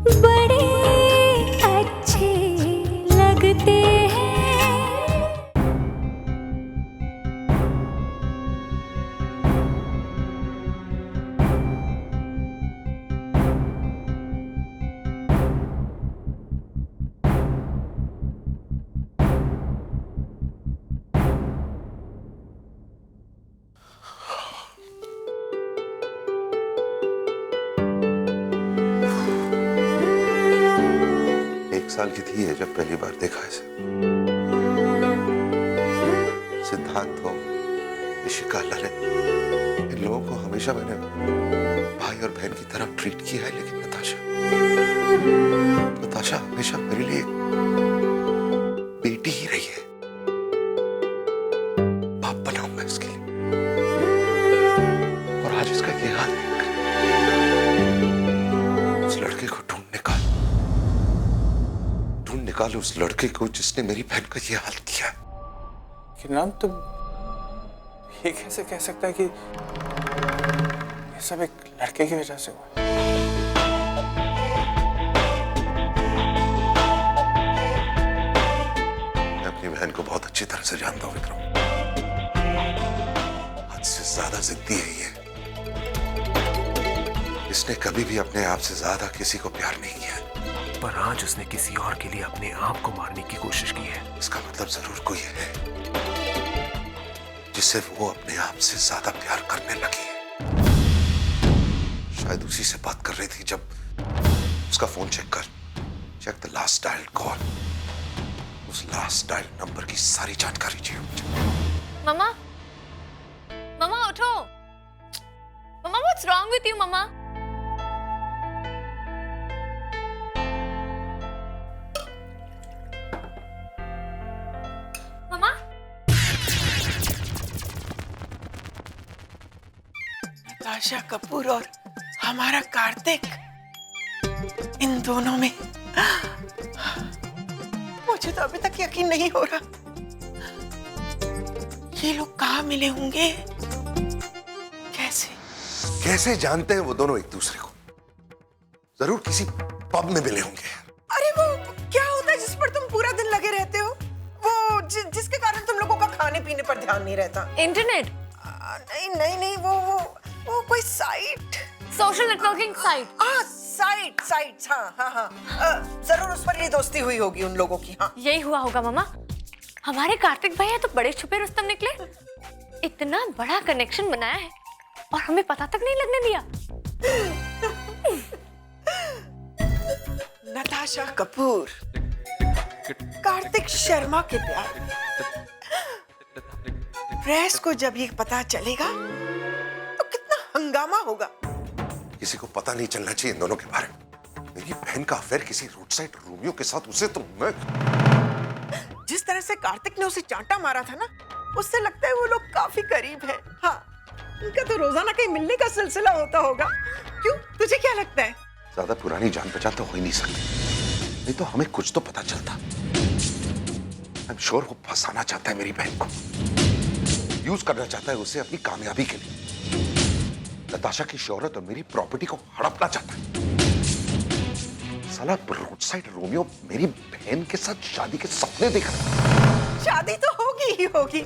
बड़े अच्छे लगते हैं। एक साल की थी है जब पहली बार देखा इसे। सिद्धांत हो, इशिका, ललित, इन लोगों को हमेशा मैंने भाई और बहन की तरह ट्रीट किया है, लेकिन नताशा हमेशा मेरे लिए बेटी ही रही है। बाप बना हूं मैं उसके लिए, और आज इसका ये हाल है। उस लड़के को ढूंढ निकाल उस लड़के को जिसने मेरी बहन का ये हाल किया। कि नाम तुम ये कैसे कह सकता है कि ये सब एक लड़के की वजह से हुआ? मैं अपनी बहन को बहुत अच्छी तरह से जानता हूं विक्रम। हद से ज्यादा जिद्दी है ये। इसने कभी भी अपने आप से ज्यादा किसी को प्यार नहीं किया, पर आज उसने किसी और के लिए अपने आप को मारने की कोशिश की है। इसका मतलब जरूर कोई है जिसे वो अपने आप से ज्यादा प्यार करने लगी है। शायद उसी से बात कर रही थी जब उसका phone check the last dialled call. उस लास्ट डायल नंबर की सारी जानकारी चाहिए मुझे। मम्मा, मम्मा उठो। मम्मा, व्हाट्स रॉन्ग विथ यू मम्मा? मम्मा, नताशा कपूर और हमारा कार्तिक, इन दोनों में मुझे तो अभी तक यकीन नहीं हो रहा। ये लोग कहाँ मिले होंगे? कैसे जानते हैं वो दोनों एक दूसरे को? जरूर किसी पब में मिले होंगे। अरे वो क्या होता है जिस पर तुम पूरा दिन लगे रहते हो? वो जिसके कारण तुम लोगों का खाने पीने पर ध्यान नहीं रहता। इंटरनेट? नहीं, वो कोई site, social networking site. Sites, हाँ। जरूर उस पर ये दोस्ती हुई होगी उन लोगों की। हाँ, यही हुआ होगा मम्मा। हमारे कार्तिक भैया तो बड़े छुपे रुस्तम निकले। इतना बड़ा कनेक्शन बनाया है और हमें पता तक नहीं लगने दिया। नताशा कपूर, कार्तिक शर्मा के प्यार। प्रेस को जब ये पता चलेगा तो कितना हंगामा होगा। किसी को पता नहीं चलना चाहिए इन दोनों के बारे में। मेरी बहन का अफेयर किसी रोड साइड रोमियो के साथ, उसे तो मैं... जिस तरह से कार्तिक ने उसे चांटा मारा था ना, उससे लगता है वो लोग काफी करीब हैं। हाँ, उनका तो रोजाना कहीं मिलने का सिलसिला होता होगा। क्यों, तुझे क्या लगता है? ज्यादा पुरानी जान पहचान तो हो ही नहीं सकती, नहीं तो हमें कुछ तो पता चलता। आई एम श्योर वो फंसाना चाहता है मेरी बहन को, यूज करना चाहता है उसे अपनी कामयाबी के लिए। नताशा की शोहरत और मेरी प्रॉपर्टी को हड़पना चाहता है। साला रोड साइड रोमियो मेरी बहन के साथ शादी के सपने देख रहा है। शादी तो होगी ही होगी,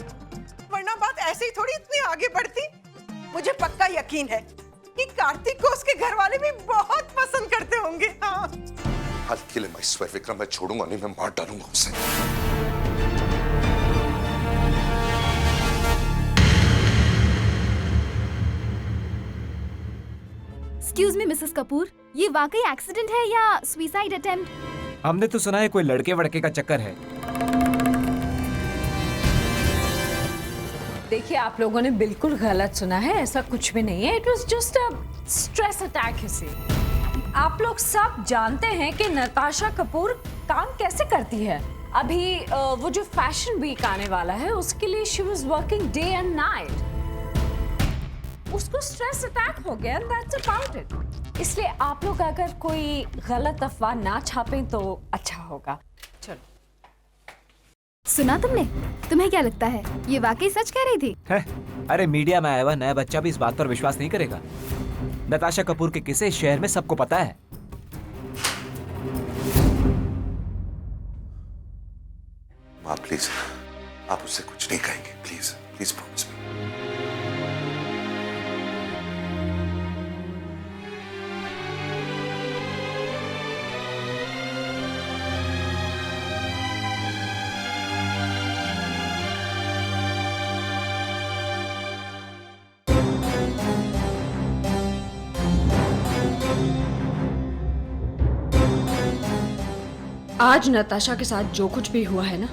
वरना बात ऐसे ही थोड़ी इतनी आगे बढ़ती। मुझे पक्का यकीन है कि कार्तिक को उसके घर वाले भी बहुत पसंद करते होंगे। हाँ, हाल के लिए मैं स्वर विक्रम मैं छोड़ूंगा नहीं, मैं मार डालूंगा उसे। एक्सक्यूज मी मिसेस कपूर, ये वाकई एक्सीडेंट है या सुसाइड अटेम्प्ट? हमने तो सुना है कोई लड़के वड़के का चक्कर है। देखिए, आप लोगों ने बिल्कुल गलत सुना है, ऐसा कुछ भी नहीं है। It was just a stress attack. इसे आप लोग सब जानते हैं कि नताशा कपूर काम कैसे करती है। अभी वो जो फैशन वीक आने वाला है उसके लिए she was working day and night. उसको स्ट्रेस अटैक हो गया एंड दैट्स अबाउट इट। इसलिए आप लोग अगर कोई गलत अफवाह ना छापें तो अच्छा होगा। चलो। सुना तुमने? तुम्हें क्या लगता है ये वाकई सच कह रही थी? है? अरे मीडिया में आया हुआ नया बच्चा भी इस बात पर विश्वास नहीं करेगा। नताशा कपूर के किस्से इस शहर में सबको पता है। प्लीज, आप उससे कुछ नहीं कहेंगे, प्लीज प्लीज प्रॉमिस मी। आज नताशा के साथ जो कुछ भी हुआ है ना,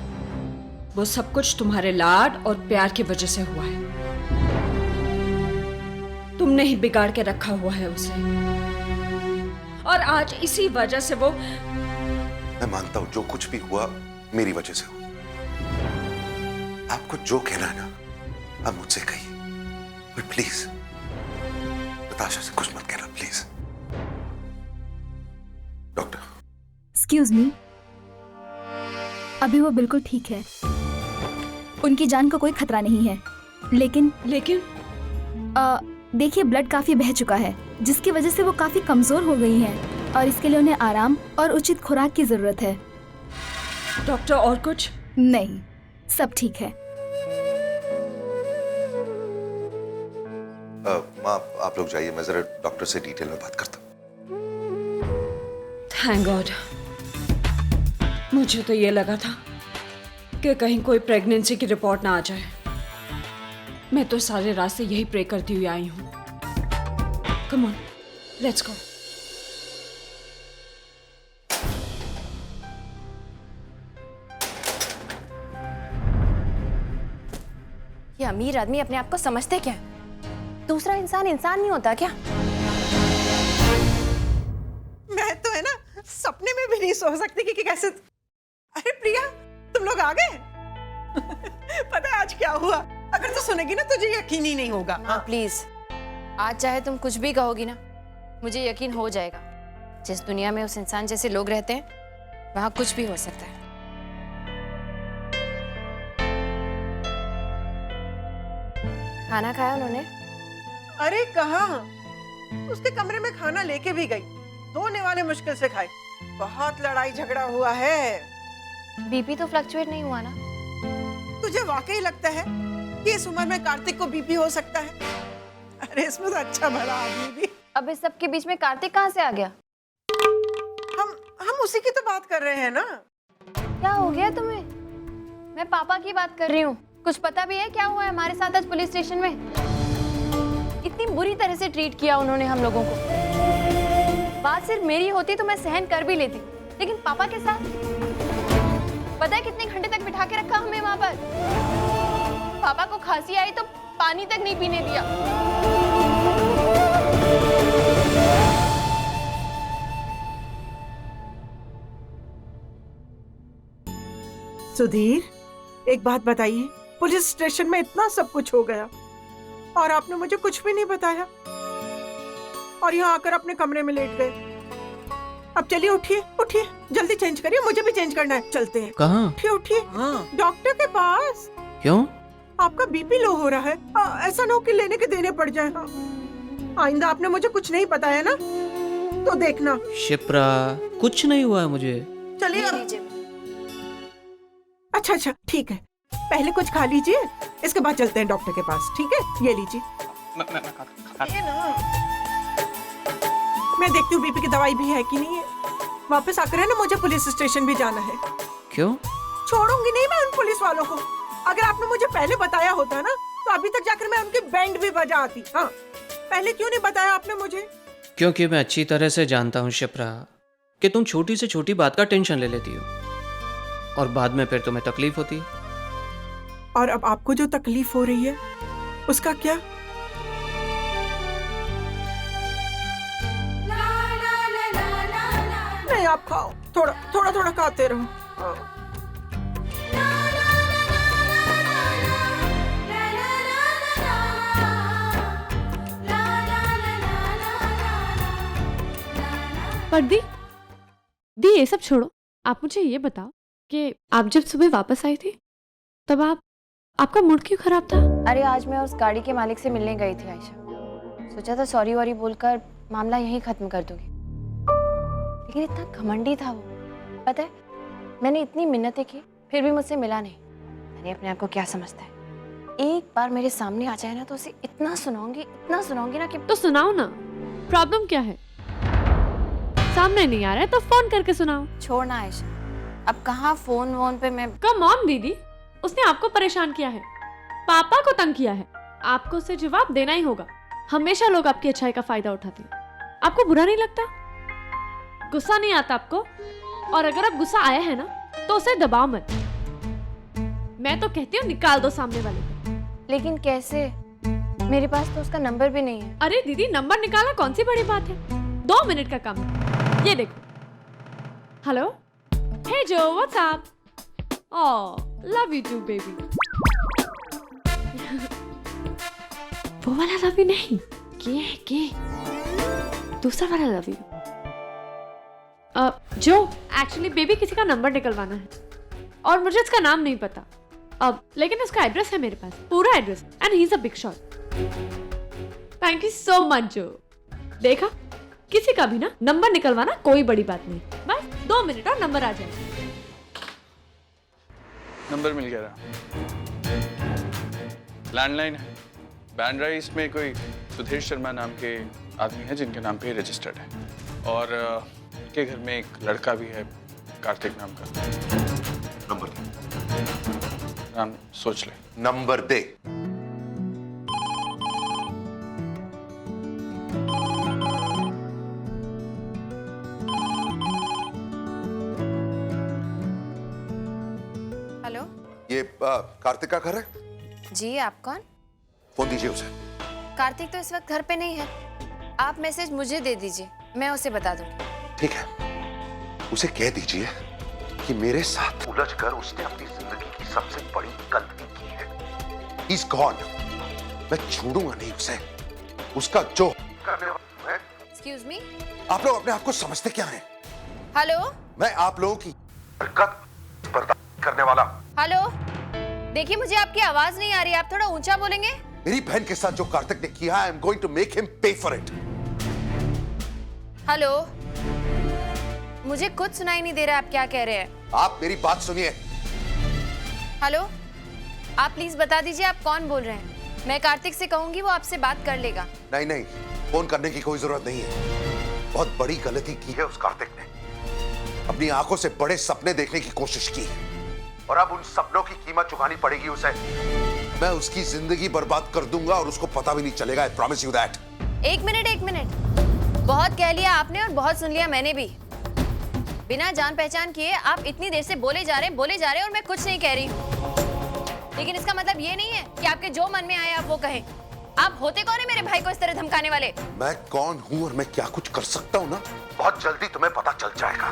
वो सब कुछ तुम्हारे लाड और प्यार की वजह से हुआ है। तुमने ही बिगाड़ के रखा हुआ है उसे, और आज इसी वजह से वो। मैं मानता हूं जो कुछ भी हुआ मेरी वजह से हुआ। आपको जो कहना है ना आप मुझसे कहिए, पर प्लीज नताशा से कुछ मत कहना, प्लीज। डॉक्टर। एक्सक्यूज मी, अभी वो बिल्कुल ठीक है, उनकी जान को कोई खतरा नहीं है, लेकिन देखिए ब्लड काफी बह चुका है, जिसकी वजह से वो काफी कमजोर हो गई हैं, और इसके लिए उन्हें आराम और उचित खुराक की जरूरत है। डॉक्टर और कुछ नहीं, सब ठीक है। माँ आप लोग जाइए, मैं जरा डॉक्टर से डिटेल में बात करता हूँ। Thank God. मुझे तो ये लगा था कि कहीं कोई प्रेगनेंसी की रिपोर्ट ना आ जाए। मैं तो सारे रास्ते यही प्रे करती हुई आई हूँ। Come on, let's go. ये अमीर आदमी अपने आप को समझते क्या है? दूसरा इंसान इंसान नहीं होता क्या? मैं तो है ना सपने में भी नहीं सोच सकती कि कैसे। अरे प्रिया, तुम लोग आ गए? पता है आज क्या हुआ? अगर तू सुनेगी ना तुझे यकीन ही नहीं होगा। हाँ प्लीज, आज चाहे तुम कुछ भी कहोगी ना, मुझे यकीन हो जाएगा। जिस दुनिया में उस इंसान जैसे लोग रहते हैं वहां कुछ भी हो सकता है। खाना खाया उन्होंने? अरे कहाँ, उसके कमरे में खाना लेके भी गई, 2 निवाले मुश्किल से खाए। बहुत लड़ाई झगड़ा हुआ है। बीपी तो फ्लक्चुएट नहीं हुआ ना? तुझे वाकई लगता है कि इस उम्र में कार्तिक को बीपी हो सकता है? अरे इसमें तो अच्छा भला आदमी भी। अब इस सब के बीच में कार्तिक कहाँ से आ गया? हम उसी की तो बात कर रहे हैं ना। क्या हो गया तुम्हें? मैं पापा की बात कर रही हूँ। कुछ पता भी है क्या हुआ है हमारे साथ आज पुलिस स्टेशन में? इतनी बुरी तरह से ट्रीट किया उन्होंने हम लोगों को। बात सिर्फ मेरी होती तो मैं सहन कर भी लेती, लेकिन पापा के साथ पता है कितने घंटे तक बिठा के रखा हमें वहां पर। पापा को खांसी आई तो पानी तक नहीं पीने दिया। सुधीर, एक बात बताइए, पुलिस स्टेशन में इतना सब कुछ हो गया और आपने मुझे कुछ भी नहीं बताया, और यहाँ आकर अपने कमरे में लेट गए। अब चलिए उठिए उठिए, जल्दी चेंज करिए, मुझे भी चेंज करना है। चलते हैं। कहाँ? उठिए उठिए। डॉक्टर के पास। क्यों? आपका बीपी लो हो रहा है। ऐसा ना हो कि लेने के देने पड़ जाए। आइंदा आपने मुझे कुछ नहीं बताया ना तो देखना। शिप्रा, कुछ नहीं हुआ है मुझे। चलिए अब। अच्छा अच्छा ठीक है, पहले कुछ खा लीजिए, इसके बाद चलते हैं डॉक्टर के पास। ठीक है, ये लीजिए। ये ना, मैं देखती हूँ बीपी की दवाई भी है कि नहीं है। वापस आकर है ना, मुझे पुलिस स्टेशन भी जाना है। क्यों? छोड़ूंगी नहीं मैं उन पुलिस वालों को। अगर आपने मुझे पहले बताया होता ना तो अभी तक जाकर मैं उनकी बैंड भी बजा आती। हाँ, पहले क्यों नहीं बताया आपने मुझे? क्योंकि मैं अच्छी तरह से जानता हूँ शिप्रा कि तुम छोटी से छोटी बात का टेंशन ले लेती हो और बाद में फिर तुम्हें तकलीफ होती है। और अब आपको जो तकलीफ हो रही है उसका क्या? नहीं, आप खाओ, थोड़ा थोड़ा थोड़ा खाते रहो। हाँ। पर दी ये सब छोड़ो, आप मुझे ये बताओ कि आप जब सुबह वापस आई थी तब आपका मूड क्यों खराब था? अरे आज मैं उस गाड़ी के मालिक से मिलने गई थी आयशा। सोचा था सॉरी वॉरी बोलकर मामला यहीं खत्म कर दूंगी, लेकिन इतना घमंडी था वो। पता है, मैंने इतनी मिन्नतें की फिर भी मुझसे मिला नहीं। अरे अपने आप को क्या समझता है, एक बार मेरे सामने आ जाए ना तो उसे इतना सुनाऊंगी ना कि तो सुनाओ ना, प्रॉब्लम क्या है? सामने नहीं आ रहा है तो फोन करके सुनाओ। छोड़ना आयशा, अब कहाँ फोन वोन पे मैं। कम ऑन दीदी, उसने आपको परेशान किया है, पापा को तंग किया है, आपको उसे जवाब देना ही होगा। हमेशा लोग आपकी अच्छाई का फायदा उठाते हैं, आपको बुरा नहीं लगता? गुस्सा नहीं आता आपको? और अगर अब गुस्सा आया है ना तो उसे दबाओ मत। मैं तो कहती हूँ निकाल दो सामने वाले को। लेकिन कैसे, मेरे पास तो उसका नंबर भी नहीं है। अरे दीदी, नंबर निकालना कौन सी बड़ी बात है, 2 मिनट का काम है। ये देखो, hello, hey Joe, what's up? Oh, love you too baby. वो वाला लव यू नहीं, के दूसरा वाला लव यू। जो एक्चुअली बेबी किसी का नंबर निकलवाना है और मुझे इसका नाम नहीं पता अब, लेकिन उसका एड्रेस है मेरे पास, पूरा address, and he is a big shot. Thank you so much जो। देखा, किसी का भी ना नंबर निकलवाना कोई बड़ी बात नहीं, बस 2 मिनट और नंबर आ जाएगा। नंबर मिल गया। लैंडलाइन है, बैंड्रा ईस्ट में कोई सुधीर शर्मा नाम के आदमी है जिनके नाम पे रजिस्टर्ड है, और के घर में एक लड़का भी है कार्तिक नाम का। नंबर दे। नाम सोच ले। नंबर दे। हेलो ये कार्तिक का घर है? जी, आप कौन? फोन दीजिए उसे। कार्तिक तो इस वक्त घर पे नहीं है, आप मैसेज मुझे दे दीजिए, मैं उसे बता दूंगी। ठीक है, उसे कह दीजिए कि मेरे साथ उलझकर उसने अपनी जिंदगी की सबसे बड़ी गलती की है। He's gone। मैं छोड़ूंगा नहीं उसे, उसका जो करने वाला है। एक्सक्यूज मी, आप लोग अपने आप को समझते क्या हैं? हेलो मैं आप लोगों की हरकत बर्दाश्त करने वाला। हेलो, देखिए मुझे आपकी आवाज नहीं आ रही, आप थोड़ा ऊंचा बोलेंगे? मेरी बहन के साथ जो कार्तिक ने किया, I am going to make him pay for it. Hello, मुझे कुछ सुनाई नहीं दे रहा, आप क्या कह रहे हैं? आप मेरी बात सुनिए। हेलो, आप प्लीज बता दीजिए आप कौन बोल रहे हैं, मैं कार्तिक से कहूंगी, वो आपसे बात कर लेगा। नहीं नहीं, फोन करने की कोई जरूरत नहीं है। बहुत बड़ी गलती की है उस कार्तिक ने, अपनी आंखों से बड़े सपने देखने की कोशिश की और अब उन सपनों की कीमत चुकानी पड़ेगी उसे। मैं उसकी जिंदगी बर्बाद कर दूंगा और उसको पता भी नहीं चलेगा, आई प्रॉमिस यू दैट। एक मिनट, बहुत कह लिया आपने और बहुत सुन लिया मैंने भी। बिना जान पहचान किए आप इतनी देर से बोले जा रहे और मैं कुछ नहीं कह रही हूँ। लेकिन इसका मतलब ये नहीं है कि आपके जो मन में आए आप वो कहें। आप होते कौन है मेरे भाई को इस तरह धमकाने वाले? मैं कौन हूँ और मैं क्या कुछ कर सकता हूँ ना, बहुत जल्दी तुम्हें पता चल जाएगा।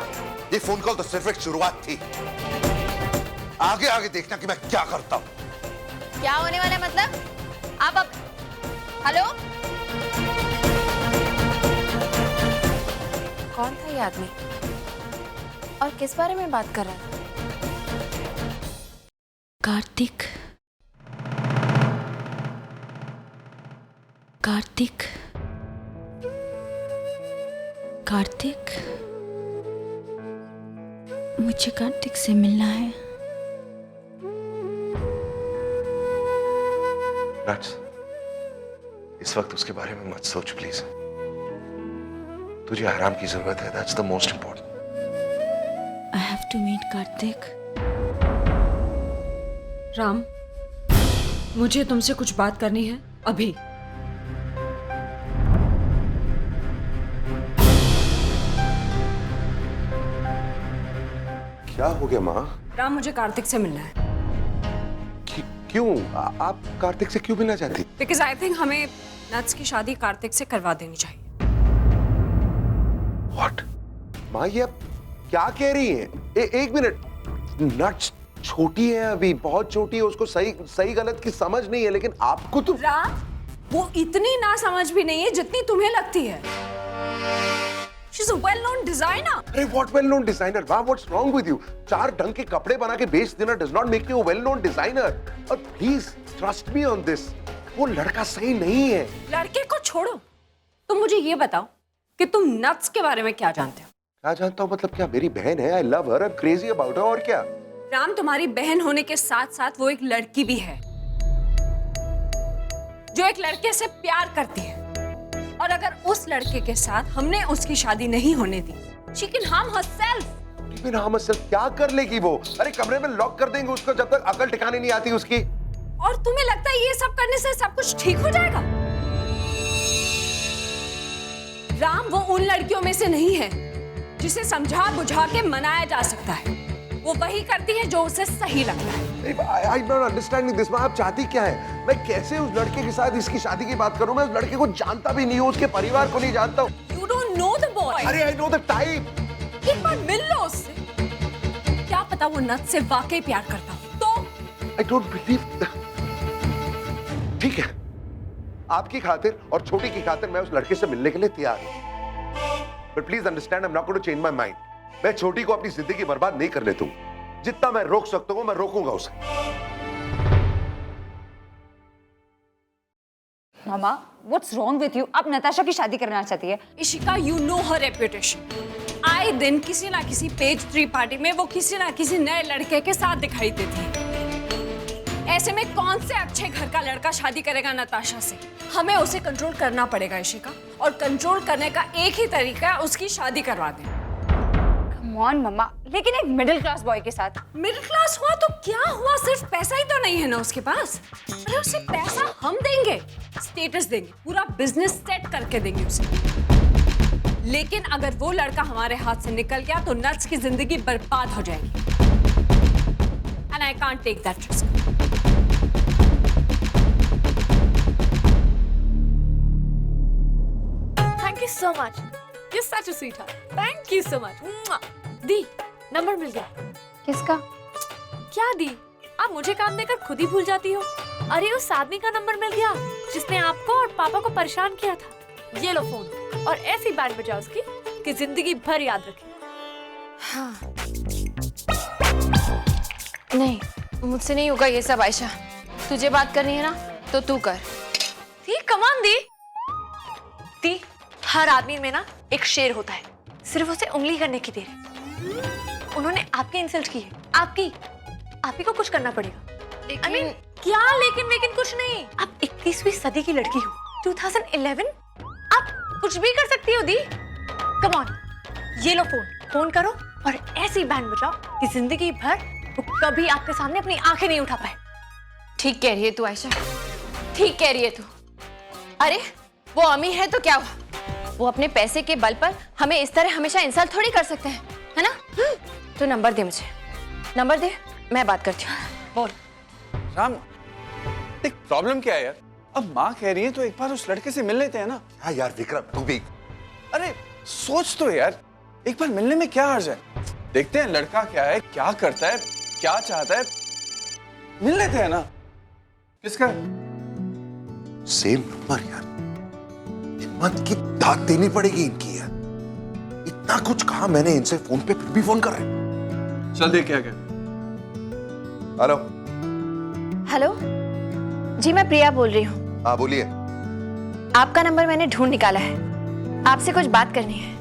ये फोन कॉल तो सिर्फ एक शुरुआत थी, आगे आगे देखना कि मैं क्या करता हूँ। क्या होने वाला है मतलब? आप अब हेलो, कौन था ये आदमी और किस बारे में बात कर रहा है? कार्तिक, कार्तिक, कार्तिक, मुझे कार्तिक से मिलना है। नट्स, इस वक्त उसके बारे में मत सोच प्लीज। तुझे आराम की जरूरत है, that's the most important. I have to meet Kartik. Ram, मुझे तुमसे कुछ बात करनी है अभी। क्या हो गया माँ? राम, मुझे कार्तिक से मिलना है। क्यों? आप कार्तिक से क्यों मिलना चाहती? बिकॉज आई थिंक हमें नट्स की शादी कार्तिक से करवा देनी चाहिए। What? माँ ये आप क्या कह रही हैं? एक मिनट, नट्स छोटी है अभी, बहुत छोटी है, उसको सही गलत की समझ नहीं है, लेकिन आपको तो। राम, वो इतनी ना समझ भी नहीं है जितनी तुम्हें लगती है। She's a well-known designer. अरे what well-known designer? वाह, what's wrong with you? 4 ढंग के कपड़े बना के बेच देना does not make you a well-known designer. और please trust me on this. वो लड़का सही नहीं है। लड़के को छोड़ो, तुम मुझे ये बताओ कि तुम नट्स के बारे में क्या जानते हो? क्या जानता हूँ मतलब? क्या मेरी बहन है, I love her, I'm crazy about her, और क्या? राम तुम्हारी बहन होने के साथ साथ वो एक लड़की भी है जो एक लड़के से प्यार करती है, और अगर उस लड़के के साथ हमने उसकी शादी नहीं होने दी, she can harm herself. लेकिन हम सिर्फ क्या कर लेगी वो? अरे कमरे में लॉक कर देंगे उसको जब तक अकल ठिकाने नहीं आती उसकी। और तुम्हें लगता है ये सब करने से सब कुछ ठीक हो जाएगा? राम वो उन लड़कियों में से नहीं है जिसे समझा बुझा के मनाया जा सकता है। वो वही करती है जो उसे सही लगता है। I don't understanding this. आप चाहती क्या है? मैं कैसे उस लड़के के साथ इसकी शादी की बात करूं? मैं उस लड़के को जानता भी नहीं हूं, उसके परिवार को नहीं जानता हूं। You don't know the boy. अरे I know the type. एक बार मिल लो उससे, क्या पता वो नथ से वाकई प्यार करता हो तो। I don't believe. ठीक है, आपकी खातिर और छोटी की खातिर मैं उस लड़के से मिलने के लिए तैयार हूं। But please understand, I'm not going to change my mind. मैं छोटी को अपनी जिंदगी बर्बाद नहीं करने दूंगा। जितना मैं रोक सकता हूं मैं रोकूंगा उसे। मामा, what's wrong with you? आप नताशा की शादी करना चाहती है? Ishika, you know her reputation. आए दिन किसी ना किसी पेज 3 पार्टी में वो किसी ना किसी नए लड़के के साथ दिखाई देती है। ऐसे में कौन से अच्छे घर का लड़का शादी करेगा नताशा से? हमें उसे कंट्रोल करना पड़ेगा इशिका, और कंट्रोल करने का एक ही तरीका है उसकी शादी करवा दें। Come on, मम्मा, लेकिन एक मिडिल क्लास बॉय के साथ। मिडिल क्लास हुआ तो क्या हुआ, सिर्फ पैसा ही तो नहीं है ना उसके पास। अरे उसे पैसा हम देंगे, स्टेटस देंगे, पूरा बिजनेस सेट करके देंगे उसे। लेकिन अगर वो लड़का हमारे हाथ से निकल गया तो नट्स की जिंदगी बर्बाद हो जाएगी। And I can't take that risk. Thank you so much, you such a sweetheart, thank you so much. दी, नंबर मिल गया। किसका? क्या दी, आप मुझे काम देकर खुद ही भूल जाती हो। अरे उस आदमी का नंबर मिल गया जिसने आपको और पापा को परेशान किया था। ये लो फोन, और ऐसी बैंड बजाओ उसकी कि जिंदगी भर याद रखे। हाँ। नहीं, मुझसे नहीं होगा ये सब आयशा। तुझे बात करनी है ना तो तू कर। दी, कमान दी। दी, हर आदमी में ना एक शेर होता है, सिर्फ उसे उंगली करने की देर है। उन्होंने आपकी इंसल्ट की है, आपकी को कुछ करना पड़ेगा। लेकिन क्या लेकिन कुछ नहीं। आप 21वीं सदी की लड़की हो, 2011, आप कुछ भी कर सकती हो दी। कम ऑन, ये लो फोन करो और ऐसी बैंड बजाओ कि जिंदगी भर वो कभी आपके सामने अपनी आंखें नहीं उठा पाए। ठीक कह रही है तू आयशा, ठीक कह रही है तू। अरे वो अमीर है तो क्या हुआ, वो अपने पैसे के बल पर हमें इस तरह हमेशा इंसल्ट थोड़ी कर सकते हैं, है ना? तो नंबर दे, मुझे नंबर दे, मैं बात करती हूँ। बोल। राम, देख प्रॉब्लम क्या है यार? अब माँ कह रही है तो एक बार उस लड़के से मिल लेते हैं ना। हाँ यार विक्रम, तू भी। अरे सोच तो यार, एक बार मिलने में क्या हर्ज है? देखते हैं लड़का क्या है, क्या करता है, क्या चाहता है, मिल लेते हैं ना। किसका? सेम नंबर यार, हिम्मत की दाद देनी पड़ेगी इनकी यार। इतना कुछ कहा मैंने इनसे फोन पे, फिर भी फोन कर रहे। चल देख क्या क्या। हेलो। हेलो जी, मैं प्रिया बोल रही हूँ। हाँ बोलिए। आपका नंबर मैंने ढूंढ निकाला है, आपसे कुछ बात करनी है।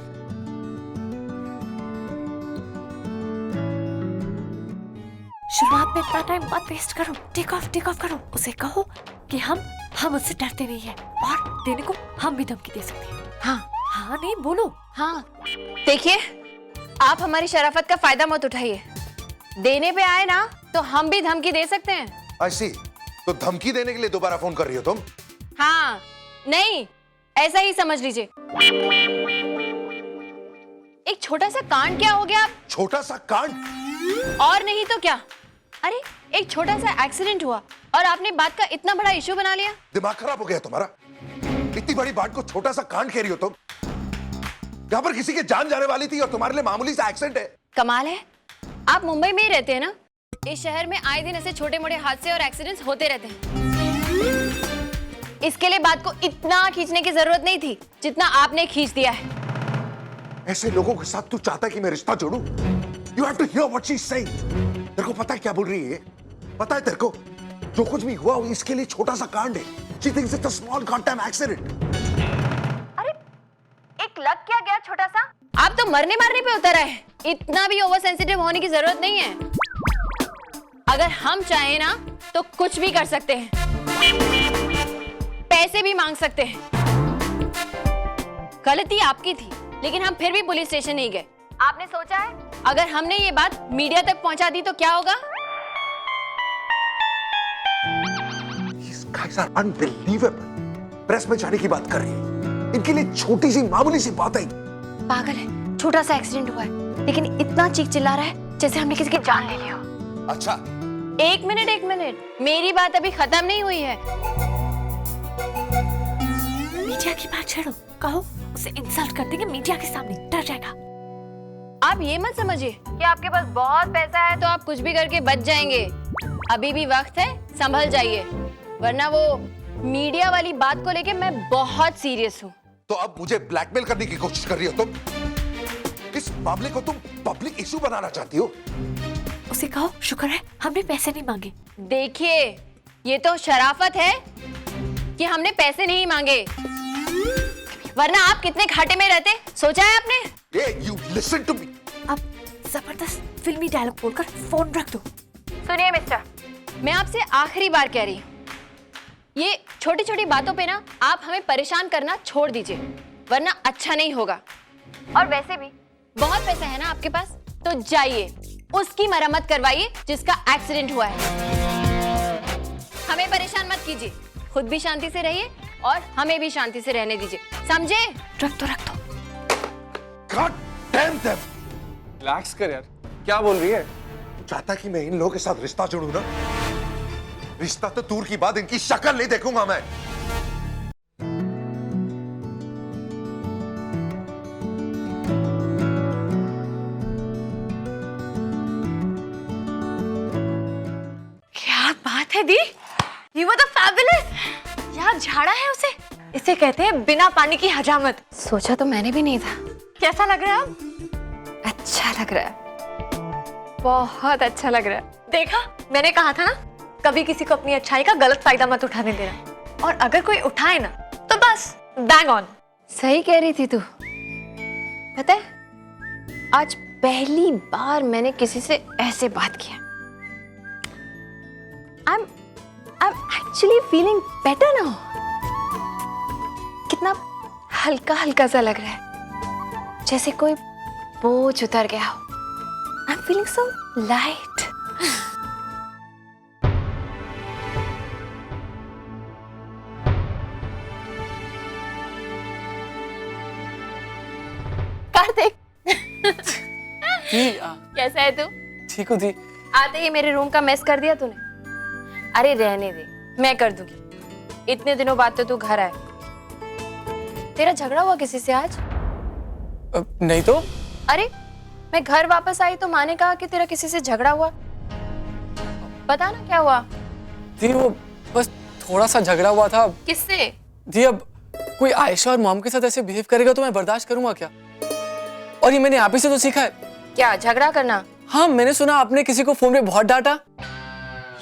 शुरुआत में इतना टाइम मत वेस्ट करो, टेक ऑफ करो। उसे कहो कि हम उससे डरते नहीं हैं और देने को हम भी धमकी दे सकते हैं। हाँ नहीं बोलो। हाँ देखिए, आप हमारी शराफत का फायदा मत उठाइए। देने पे आए ना तो हम भी धमकी दे सकते हैं। ऐसी तो धमकी देने के लिए दोबारा फोन कर रही हो तुम? हाँ नहीं, ऐसा ही समझ लीजिए। एक छोटा सा कांड क्या हो गया? छोटा सा कांड? और नहीं तो क्या। अरे एक छोटा सा एक्सीडेंट हुआ और आपने बात का इतना बड़ा इशू बना लिया। दिमाग खराब हो गया तुम्हारा? इतनी बड़ी बात को छोटा सा कांड कह रही हो तुम? यहाँ पर किसी की जान जाने वाली थी और तुम्हारे लिए मामूली सा एक्सीडेंट है। कमाल है, आप मुंबई में ही रहते हैं ना? इस शहर में आए दिन ऐसे छोटे मोटे हादसे और एक्सीडेंट्स होते रहते हैं। इसके लिए बात को इतना खींचने की जरूरत नहीं थी जितना आपने खींच दिया है। ऐसे लोगों के साथ तू चाहता है कि मैं रिश्ता जोड़ूं? You have to hear what she's saying. तेरे को पता है क्या बोल रही है? पता है तेरे को? जो कुछ भी हुआ इसके लिए छोटा सा कांड है। She thinks it's a small goddamn accident. अरे एक लग क्या गया छोटा सा? आप तो मरने मारने पे उतर आए। इतना भी ओवर सेंसिटिव होने की जरूरत नहीं है। अगर हम चाहें ना तो कुछ भी कर सकते हैं, पैसे भी मांग सकते हैं। गलती आपकी थी, लेकिन हम फिर भी पुलिस स्टेशन नहीं गए। आपने सोचा है अगर हमने ये बात मीडिया तक पहुंचा दी तो क्या होगा? These guys are unbelievable. Press में जाने की बात कर रही है, इनके लिए छोटी सी मामूली सी बात है। पागल है, छोटा सा एक्सीडेंट हुआ है, लेकिन इतना चीख चिल्ला रहा है जैसे हमने किसी की जान ले ली हो। अच्छा, एक मिनट, मेरी बात अभी खत्म नहीं हुई है। मीडिया की बात छोड़ो, कहो उसे इंसल्ट कर देंगे मीडिया के सामने, डर जाएगा। आप ये मत समझिए कि आपके पास बहुत पैसा है तो आप कुछ भी करके बच जाएंगे। अभी भी वक्त है, संभल जाइए, वरना वो मीडिया वाली बात को लेके मैं बहुत सीरियस हूँ। तो अब मुझे ब्लैकमेल करने की कोशिश कर रही हो तुम? इस मामले को तुम पब्लिक इशू बनाना चाहती हो? उसे कहो शुक्र है हमने पैसे नहीं मांगे। देखिए, ये तो शराफत है कि हमने पैसे नहीं मांगे, वरना आप कितने घाटे में रहते, सोचा है आपने? Hey, you listen to me. अब जबरदस्त फिल्मी डायलॉग बोलकर फोन रख दो। सुनिए मिस्टर, मैं आपसे आखिरी बार कह रही हूँ, ये छोटी छोटी बातों पे ना आप हमें परेशान करना छोड़ दीजिए, वरना अच्छा नहीं होगा। और वैसे भी बहुत पैसा है ना आपके पास, तो जाइए उसकी मरम्मत करवाइए जिसका एक्सीडेंट हुआ है। हमें परेशान मत कीजिए, खुद भी शांति से रहिए और हमें भी शांति से रहने दीजिए, समझे? रख दो। God damn them. रिलैक्स कर यार, क्या बोल रही है? चाहता कि मैं इन लोगों के साथ रिश्ता जोड़ूं ना? रिश्ता तो दूर की बात, इनकी शक्ल नहीं देखूंगा मैं। क्या बात है दी, You were the fabulous. यार झाड़ा है उसे, इसे कहते हैं बिना पानी की हजामत। सोचा तो मैंने भी नहीं था। कैसा लग रहा है अब? अच्छा लग रहा है, बहुत अच्छा लग रहा है। देखा, मैंने कहा था ना, कभी किसी को अपनी अच्छाई का गलत फायदा मत उठाने देना, और अगर कोई उठाए ना तो बस बैंग ऑन। सही कह रही थी तू। पता है, आज पहली बार मैंने किसी से ऐसे बात किया। I'm actually feeling better now. कितना हल्का हल्का सा लग रहा है, जैसे कोई बोझ उतर गया हो। I'm feeling so light. Kartik, कैसा है तू? ठीक हो दी? आते ही मेरे रूम का मेस कर दिया तूने। अरे रहने दे, मैं कर दूंगी। इतने दिनों बाद तो तू घर आए। तेरा झगड़ा हुआ किसी से आज? नहीं तो। अरे मैं घर वापस आई तो माँ ने कहा कि तेरा किसी से झगड़ा हुआ। बता ना क्या हुआ? दी वो बस थोड़ा सा झगड़ा हुआ था। किससे? दी अब कोई आयशा और मॉम के साथ ऐसे बिहेव करेगा तो मैं बर्दाश्त करूंगा क्या? और ये मैंने आप ही से तो सीखा है। क्या झगड़ा करना? हाँ, मैंने सुना आपने किसी को फोन पे बहुत डांटा।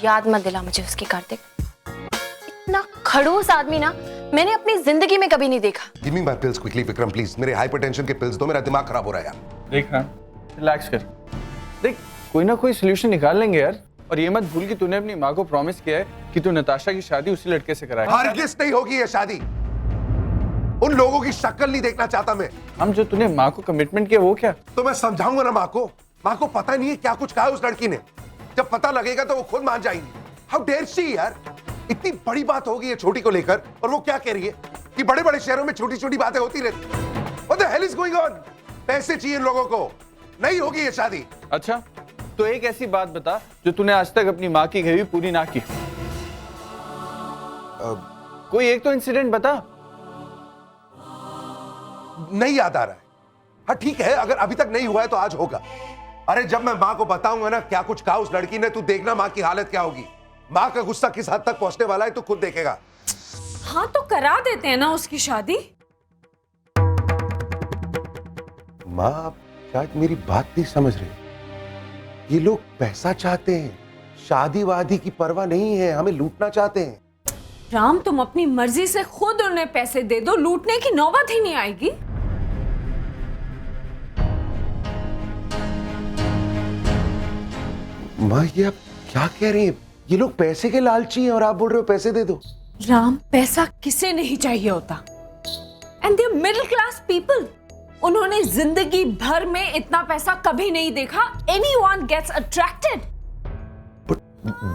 याद मत दिला मुझे उसकी कार्तिक। इतना खड़ूस आदमी ना मैंने अपनी जिंदगी में कभी नहीं देखा। Give me my pills quickly, Vikram please. मेरे हाइपरटेंशन के पिल्स दो, मेरा दिमाग खराब हो रहा है यार। देख ना, रिलैक्स कर। देख, कोई ना कोई सोल्यूशन निकाल लेंगे यार। और ये मत भूल कि तूने अपनी माँ को प्रॉमिस किया है कि तू नताशा की शादी उसी लड़के से कराएगा। हरगिज़ नहीं होगी ये शादी। उन लोगों की शक्ल नहीं देखना चाहता मैं। हम जो तूने माँ को कमिटमेंट किया वो क्या? तो मैं समझाऊंगा ना माँ को। माँ को पता नहीं है क्या कुछ कहा उस लड़की ने। जब पता लगेगा तो वो खुद मान जाएंगी। हाउ डेयर शी यार, इतनी बड़ी बात होगी ये छोटी को लेकर, और वो क्या कह रही है कि बड़े बड़े शहरों में छोटी छोटी बातें होती रहती। What the hell is going on? पैसे चाहिए इन लोगों को, नहीं होगी ये शादी। अच्छा, तो एक ऐसी बात बता जो तूने आज तक अपनी माँ की कही हुई पूरी ना की। कोई एक तो इंसिडेंट बता। नहीं याद आ रहा है। हाँ ठीक है, अगर अभी तक नहीं हुआ है तो आज होगा। अरे जब मैं माँ को बताऊंगा ना क्या कुछ कहा उस लड़की ने, तू देखना माँ की हालत क्या होगी। माँ का गुस्सा किस हद तक पहुंचने वाला है तो खुद देखेगा। हाँ तो करा देते हैं ना उसकी शादी। माँ आप शायद मेरी बात नहीं समझ रहे। ये लोग पैसा चाहते हैं, शादी वादी की परवाह नहीं है, हमें लूटना चाहते हैं। राम, तुम अपनी मर्जी से खुद उन्हें पैसे दे दो, लूटने की नौबत ही नहीं आएगी। माँ ये आप क्या कह रही है? ये लोग पैसे के लालची हैं और आप बोल रहे हो पैसे दे दो। राम, पैसा किसे नहीं चाहिए होता, and they are middle class people. उन्होंने जिंदगी भर में इतना पैसा कभी नहीं देखा। Anyone gets attracted.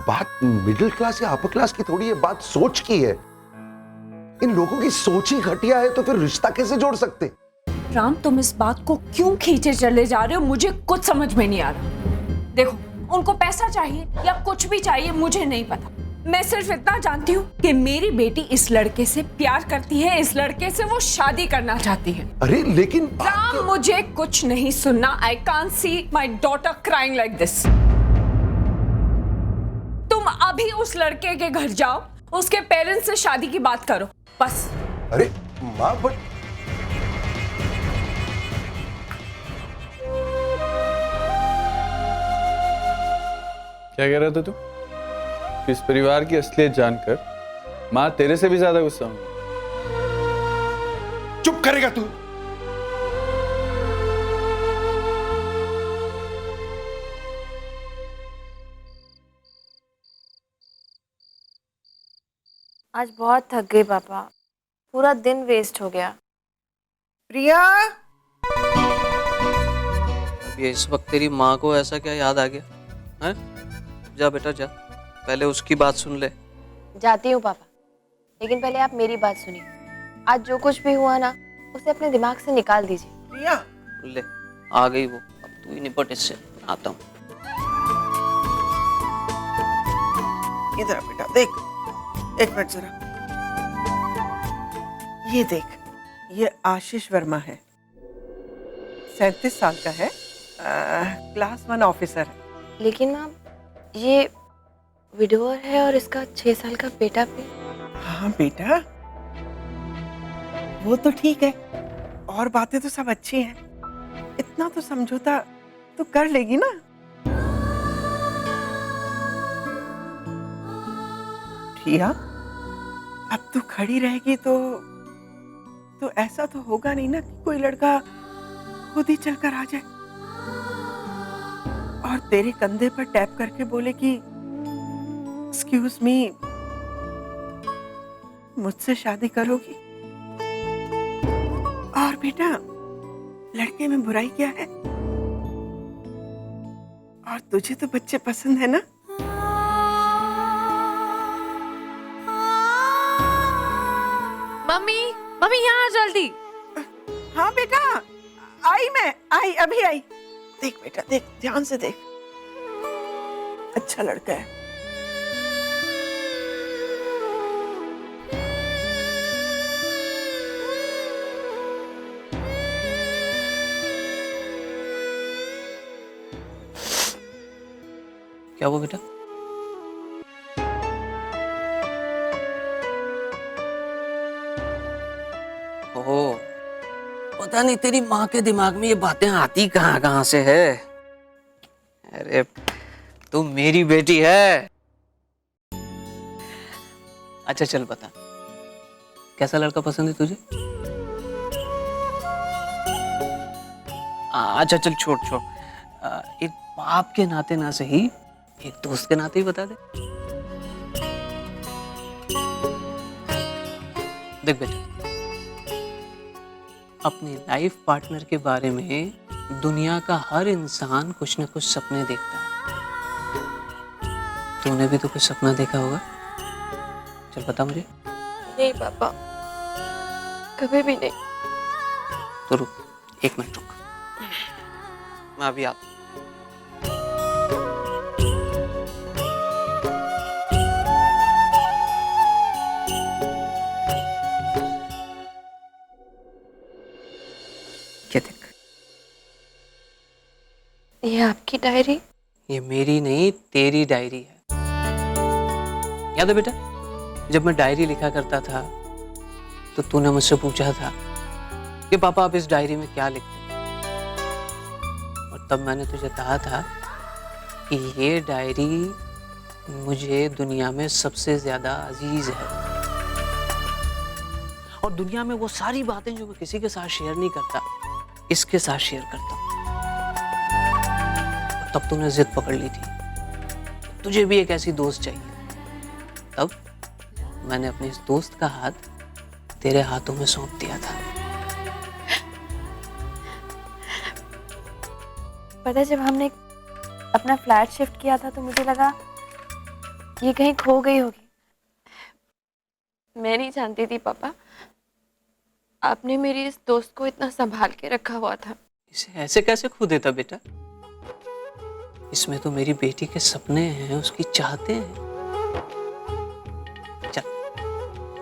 बात मिडिल क्लास या अपर क्लास की थोड़ी है, बात सोच की है। इन लोगों की सोच ही घटिया है तो फिर रिश्ता कैसे जोड़ सकते? राम, तुम इस बात को क्यों खींचे चले जा रहे हो? मुझे कुछ समझ में नहीं आ रहा। देखो, उनको पैसा चाहिए या कुछ भी चाहिए, मुझे नहीं पता। मैं सिर्फ इतना जानती हूँ कि मेरी बेटी इस लड़के से प्यार करती है, इस लड़के से वो शादी करना चाहती है। अरे लेकिन राम, मुझे कुछ नहीं सुनना। I can't see my daughter crying like this. तुम अभी उस लड़के के घर जाओ, उसके पेरेंट्स से शादी की बात करो, बस। अरे माँ, बट क्या कह रहा था तू? इस परिवार की असलियत जानकर माँ तेरे से भी ज्यादा गुस्सा होगी। चुप करेगा तू? आज बहुत थक गई पापा, पूरा दिन वेस्ट हो गया। प्रिया, ये इस वक्त तेरी माँ को ऐसा क्या याद आ गया है? जा बेटा जा, पहले उसकी बात सुन ले। जाती हूँ पापा, लेकिन पहले आप मेरी बात सुनिए। आज जो कुछ भी हुआ ना, उसे अपने दिमाग से निकाल दीजिए। प्रिया, ले आ गई वो, अब तू ही निपट इससे। आता हूँ। इधर आ बेटा, देख, एक मिनट जरा। ये देख, ये आशीष वर्मा है, 37 साल का है, क्लास 1 ऑफिसर है। लेकिन मैम, ये विडोअर है और इसका 6 साल का बेटा भी। हाँ बेटा, वो तो ठीक है, और बातें तो सब अच्छी हैं। इतना तो समझौता तो कर लेगी ना? प्रिया, अब तू खड़ी रहेगी तो ऐसा तो होगा नहीं ना कि कोई लड़का खुद ही चलकर आ जाए और तेरे कंधे पर टैप करके बोले कि एक्सक्यूज मी, मुझसे शादी करोगी? और बेटा, लड़के में बुराई क्या है? और तुझे तो बच्चे पसंद है ना? मम्मी, मम्मी यहाँ जल्दी। हाँ बेटा, आई, अभी आई। देख बेटा, देख, ध्यान से देख, अच्छा लड़का है। क्या हुआ बेटा? ओह, पता नहीं तेरी माँ के दिमाग में ये बातें आती कहाँ से है। अरे तू मेरी बेटी है। अच्छा चल बता, कैसा लड़का पसंद है तुझे? अच्छा चल छोड़, एक बाप के नाते ना सही, एक दोस्त के नाते ही बता दे। देख बेटा, अपने लाइफ पार्टनर के बारे में दुनिया का हर इंसान कुछ न कुछ सपने देखता है। तूने भी तो कुछ सपना देखा होगा। चल बता मुझे। नहीं पापा, कभी भी नहीं। तो रुक, 1 मिनट रुक, मैं अभी आता हूं। क्या देख? ये आपकी डायरी? ये मेरी नहीं, तेरी डायरी है। याद है बेटा, जब मैं डायरी लिखा करता था तो तूने मुझसे पूछा था कि पापा आप इस डायरी में क्या लिखते हैं, और तब मैंने तुझे कहा था कि ये डायरी मुझे दुनिया में सबसे ज्यादा अजीज है, और दुनिया में वो सारी बातें जो मैं किसी के साथ शेयर नहीं करता, इसके साथ शेयर करता हूँ। तब तूने जिद पकड़ ली थी, तुझे भी एक ऐसी दोस्त चाहिए। तब मैंने अपने इस दोस्त का हाथ तेरे हाथों में सौंप दिया था। पता है, जब हमने अपना फ्लैट शिफ्ट किया था तो मुझे लगा ये कहीं खो गई होगी। मैं नहीं जानती थी पापा, आपने मेरी इस दोस्त को इतना संभाल के रखा हुआ था। इसे ऐसे कैसे खो देता बेटा? इसमें तो मेरी बेटी के सपने हैं, उसकी चाहते हैं। चल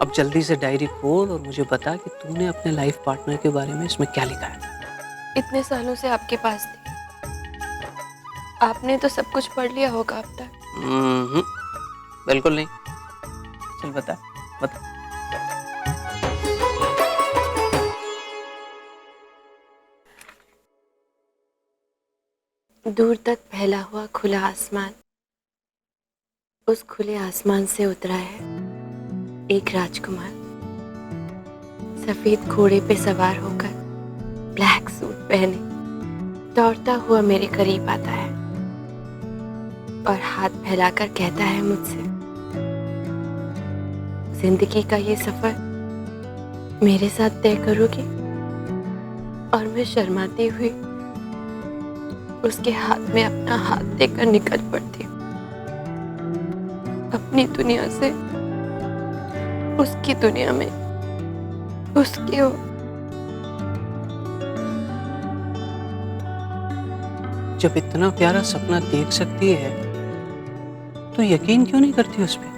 अब जल्दी से डायरी खोल और मुझे बता कि तूने अपने लाइफ पार्टनर के बारे में इसमें क्या लिखा है। इतने सालों से आपके पास थी, आपने तो सब कुछ पढ़ लिया होगा अब तक। बिल्कुल नहीं। चल बता बता। दूर तक फैला हुआ खुला आसमान, उस खुले आसमान से उतरा है एक राजकुमार। सफेद घोड़े पे सवार होकर, ब्लैक सूट पहने, दौड़ता हुआ मेरे करीब आता है और हाथ फैलाकर कहता है मुझसे, जिंदगी का ये सफर मेरे साथ तय करोगे? और मैं शर्माती हुई उसके हाथ में अपना हाथ देकर निकल पड़ती हूँ, अपनी दुनिया से उसकी दुनिया में, उसके ओर। जब इतना प्यारा सपना देख सकती है तो यकीन क्यों नहीं करती उस पे?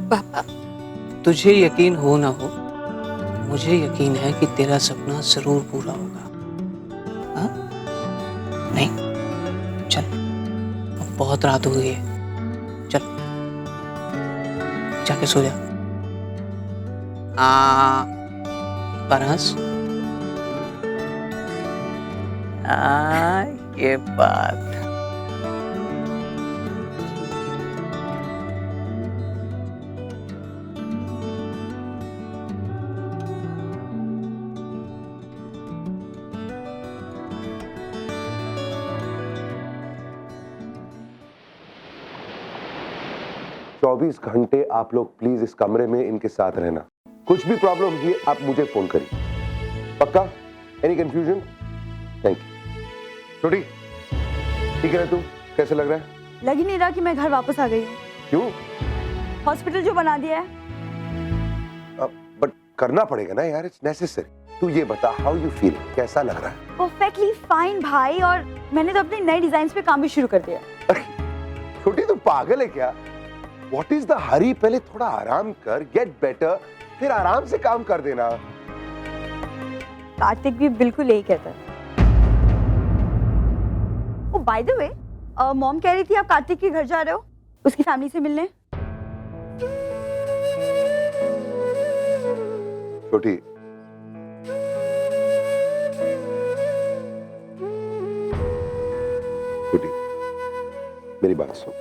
पापा, तुझे यकीन हो ना हो, मुझे यकीन है कि तेरा सपना जरूर पूरा होगा। हाँ? नहीं? चल, अब बहुत रात हो गई है, चल जाके सो जा। परहंस, ये बात। चौबीस घंटे आप लोग प्लीज इस कमरे में इनके साथ रहना। कुछ भी प्रॉब्लम हुई आप मुझे फोन करिए, पक्का? Any confusion? Thank you. छोटी, ठीक है ना? तू कैसे लग रहा है? लग ही नहीं रहा कि मैं घर वापस आ गई हूँ। क्यों? हॉस्पिटल जो बना दिया है। बट करना पड़ेगा ना यार, इट्स नेसेसरी। तू ये बता, हाउ यू फील? कैसा लग रहा है? परफेक्टली फाइन भाई, और मैंने तो अपने नए डिजाइन पे काम भी शुरू कर दिया। छोटी, तू पागल है क्या? What is the hurry? पहले थोड़ा आराम कर, get better, फिर आराम से काम कर देना। कार्तिक भी बिल्कुल यही कहता है। ओ बाय द वे, मॉम कह रही थी आप कार्तिक के घर जा रहे हो उसकी फैमिली से मिलने। छोटी, छोटी, मेरी बात सुन।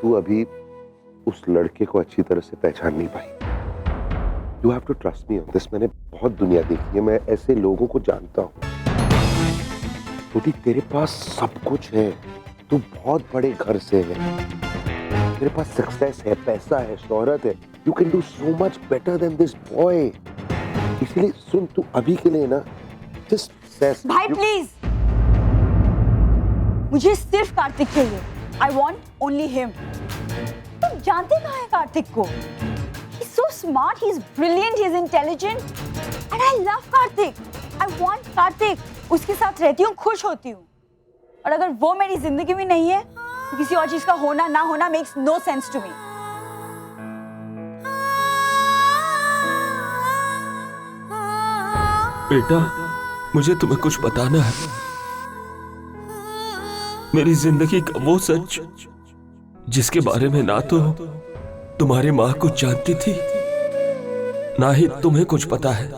तू अभी उस लड़के को अच्छी तरह से पहचान नहीं पाई। You have to trust me on this। मैंने बहुत दुनिया देखी है, मैं ऐसे लोगों को जानता हूँ। छोटी, तेरे पास सब कुछ है, तू बहुत बड़े घर से है, तेरे पास सक्सेस है, पैसा है, शोहरत है। You can do so much better than this boy। इसलिए सुन, तू अभी के लिए ना just says भाई प्लीज, मुझे सिर्फ कार्तिक चाहिए। I want only him। तुम जानते कहाँ है कार्तिक को? He's so smart, he's brilliant, he's intelligent, and I love Kartik. I want Kartik. उसके साथ रहती हूँ, खुश होती हूँ। और अगर वो मेरी जिंदगी में नहीं है, तो किसी और चीज का होना ना होना makes no sense to me। बेटा, मुझे तुम्हें कुछ बताना है। मेरी जिंदगी का वो सच जिसके बारे में ना तो तुम्हारी माँ कुछ जानती थी, ना ही तुम्हें कुछ पता है।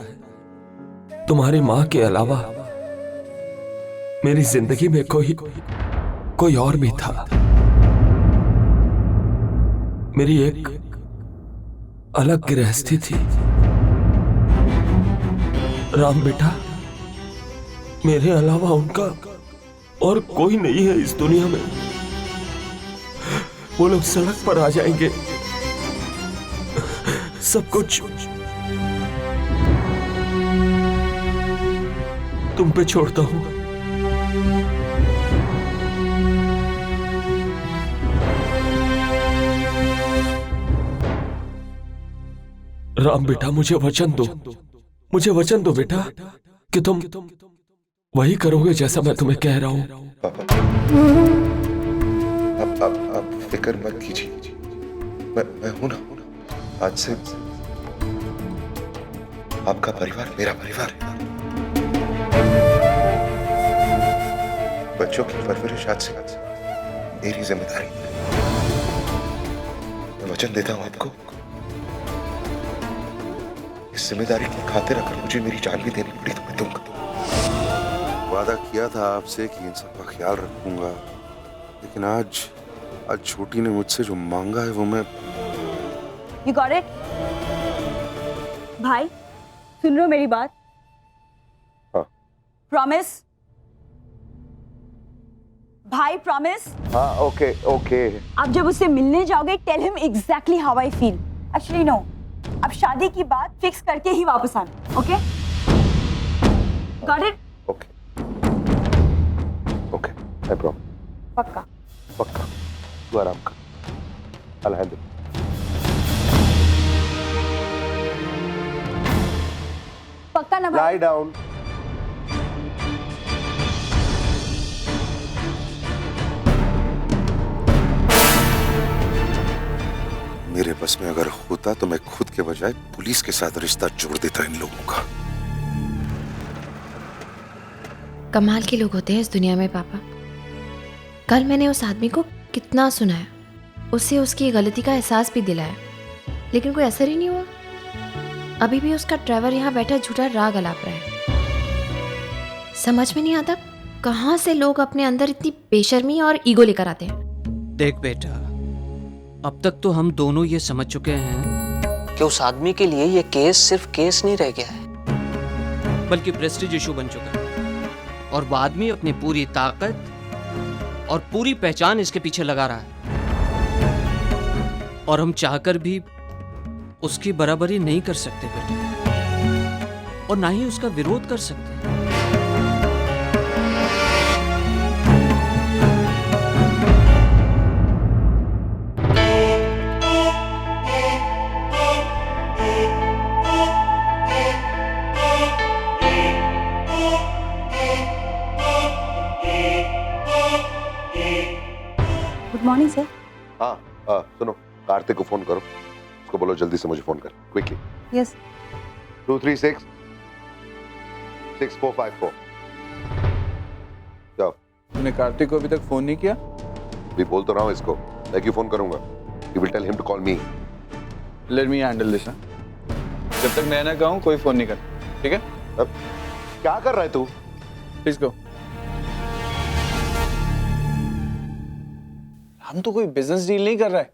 तुम्हारी माँ के अलावा मेरी जिंदगी में कोई और भी था। मेरी एक अलग गृहस्थी थी। राम बेटा, मेरे अलावा उनका और कोई नहीं है इस दुनिया में। वो लोग सड़क पर आ जाएंगे, सब कुछ तुम पे छोड़ता हूं। राम बेटा, मुझे वचन दो, मुझे वचन दो बेटा कि तुम वही करोगे जैसा मैं तुम्हें कह रहा हूं। पापा, आप फिक्र मत कीजिए, मैं हूं ना। आज से आपका परिवार मेरा परिवार है। बच्चों की परवरिश आज से मेरी जिम्मेदारी है। मैं वचन देता हूं आपको, इस जिम्मेदारी की खातिर अगर मुझे मेरी जान भी देनी पड़ी तो मैं दूंगा। वादा किया था आपसे कि इन सब का ख्याल रखूंगा, लेकिन आज छोटी ने मुझसे जो मांगा है वो मैं। You got it? भाई सुन लो मेरी बात। हाँ। प्रॉमिस भाई, प्रॉमिस। हाँ, ओके। आप जब उससे मिलने जाओगे tell him exactly how I feel. Actually no, अब शादी की बात फिक्स करके ही वापस आना। Okay? Got it? Okay, I promise. पक्का? पक्का, तू आराम कर। I'll handle it. पक्का ना भाई? Lie down. मेरे बस में अगर होता तो मैं खुद के बजाय पुलिस के साथ रिश्ता जोड़ देता इन लोगों का। कमाल के लोग होते हैं इस दुनिया में पापा। कल मैंने उस आदमी को कितना सुनाया, उससे उसकी गलती का एहसास भी दिलाया, लेकिन कोई असर ही नहीं हुआ। अभी भी उसका ड्राइवर यहाँ बैठा झूठा राग अलाप रहा है। समझ में नहीं आता कहाँ से लोग अपने अंदर इतनी बेशर्मी और ईगो लेकर आते हैं। देख बेटा, अब तक तो हम दोनों ये समझ चुके हैं कि उस आदमी के लिए ये केस सिर्फ केस नहीं रह गया है, बल्कि प्रेस्टीज इशू बन चुका है। और वो आदमी अपनी पूरी ताकत और पूरी पहचान इसके पीछे लगा रहा है, और हम चाहकर भी उसकी बराबरी नहीं कर सकते बेटा, और ना ही उसका विरोध कर सकते। Good morning sir. हाँ, सुनो, कार्तिक को फोन करो, उसको बोलो जल्दी से मुझे फोन कर, क्विकली। यस। 236 6454। जाओ। तूने कार्तिक को अभी तक फोन नहीं किया? भी बोल तो रहा हूँ इसको, मैं क्यों फोन करूंगा? You will tell him to call me. Let me handle this, जब तक मैं ना कहूँ कोई फोन नहीं करना, ठीक है? अब क्या कर रहा है तू? Please go. हम तो कोई बिजनेस डील नहीं कर रहा है,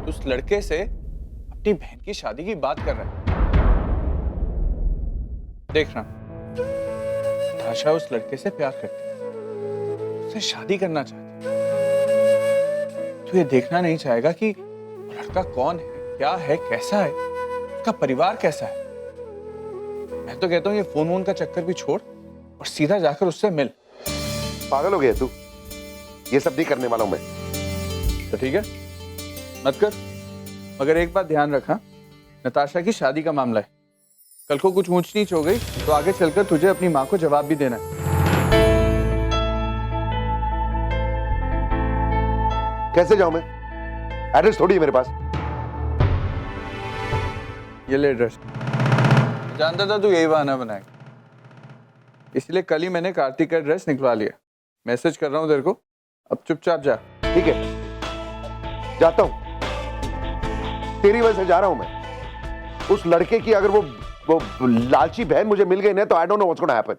तो उस लड़के से अपनी बहन की शादी की बात कर रहा है। देखना, आशा उस लड़के से प्यार करती है, उससे शादी करना चाहती है। तो ये देखना नहीं चाहेगा कि वो लड़का कौन है, क्या है, कैसा है, उसका परिवार कैसा है। मैं तो कहता हूँ ये फोन वोन का चक्कर भी छोड़ और सीधा जाकर उससे मिल। पागल हो गया तू? ये सब नहीं करने वाला हूं मैं। तो ठीक है, मत कर, मगर एक बात ध्यान रखा, नताशा की शादी का मामला है। कल को कुछ ऊंच नीच हो गई तो आगे चलकर तुझे अपनी माँ को जवाब भी देना है। कैसे जाऊं मैं? एड्रेस थोड़ी है मेरे पास। ये ले एड्रेस। जानता था तू यही बहाना बनाएगा, इसलिए कल ही मैंने कार्तिक का एड्रेस निकलवा लिया। मैसेज कर रहा हूँ तेरे को, अब चुपचाप जा। ठीक है, जाता हूं, तेरी वजह से जा रहा हूं मैं। उस लड़के की अगर वो लालची बहन मुझे मिल गई ना, तो I don't know what's gonna happen.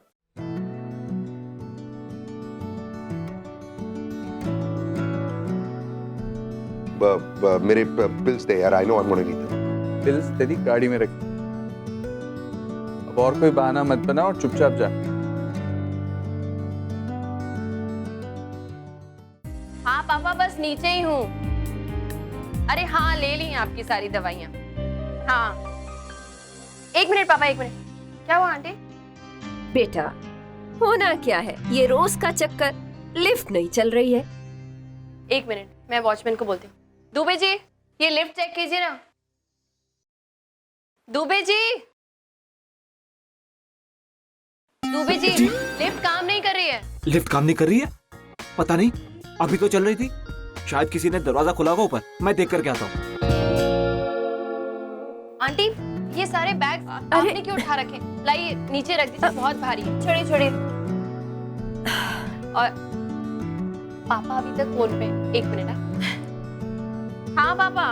मेरे बिल्स दे यार, I know I am gonna need them. Bills तेरी गाड़ी में रखी, अब और कोई बहाना मत बना और चुपचाप जा। बस नीचे ही हूँ। अरे हाँ, ले ली आपकी सारी दवाइयाँ। हाँ, एक मिनट पापा, एक मिनट। क्या हुआ आंटी? बेटा, होना क्या है, ये रोज का चक्कर, लिफ्ट नहीं चल रही है। एक मिनट, मैं वॉचमैन को बोलती हूँ। दुबे जी, ये लिफ्ट चेक कीजिए ना। दुबे जी, दुबे जी, लिफ्ट काम नहीं कर रही है। लिफ्ट काम नहीं कर रही है? पता नहीं, अभी तो चल रही थी। शायद किसी ने दरवाजा खोला होगा ऊपर, मैं देख करके आता हूँ। आंटी, ये सारे बैग आपने क्यों उठा रखे? लाइए, नीचे रख दीजिए, बहुत भारी है। छोड़िए छोड़िए। और पापा अभी तक फोन पे। एक मिनट। हाँ पापा।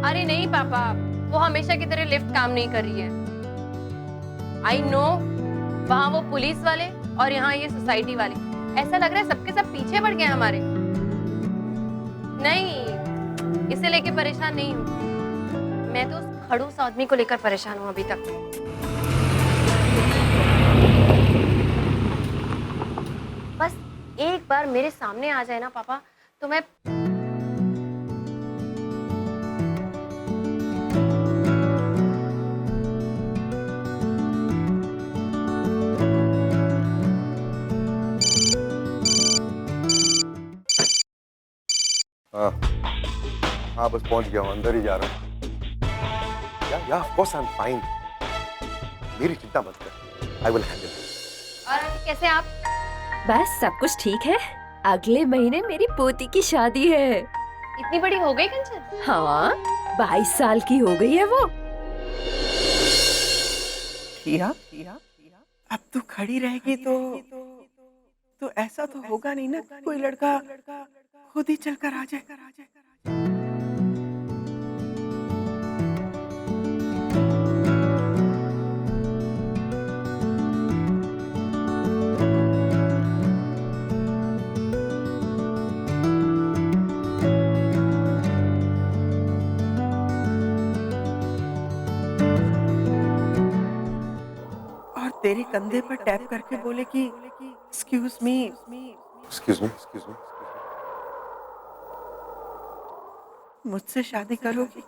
अरे नहीं पापा, वो हमेशा की तरह लिफ्ट काम नहीं कर रही है। आई नो, वहाँ वो पुलिस वाले और यहाँ ये सोसाइटी वाले, ऐसा लग रहा है सबके सब पीछे पड़ गए हमारे। नहीं, इसे लेके परेशान नहीं हूँ मैं, तो उस खड़ूस आदमी को लेकर परेशान हूँ अभी तक। बस एक बार मेरे सामने आ जाए ना पापा, तो मैं हाँ हाँ, बस पहुंच गया हूँ, अंदर ही जा रहा हूँ। या of course I am fine, मेरी चिंता मत कर, आई विल हैंडल इट। और आंटी कैसे आप? बस सब कुछ ठीक है। अगले महीने मेरी पोती की शादी है। इतनी बड़ी हो गई कंचन? हाँ, 22 साल की हो गई है वो। किया अब तू खड़ी रहेगी तो ऐसा तो होगा नहीं ना, कोई लड़का खुद ही चलकर आ जाए। और तेरे कंधे पर टैप करके बोले कि एक्सक्यूज मी। मुझसे शादी करोगी?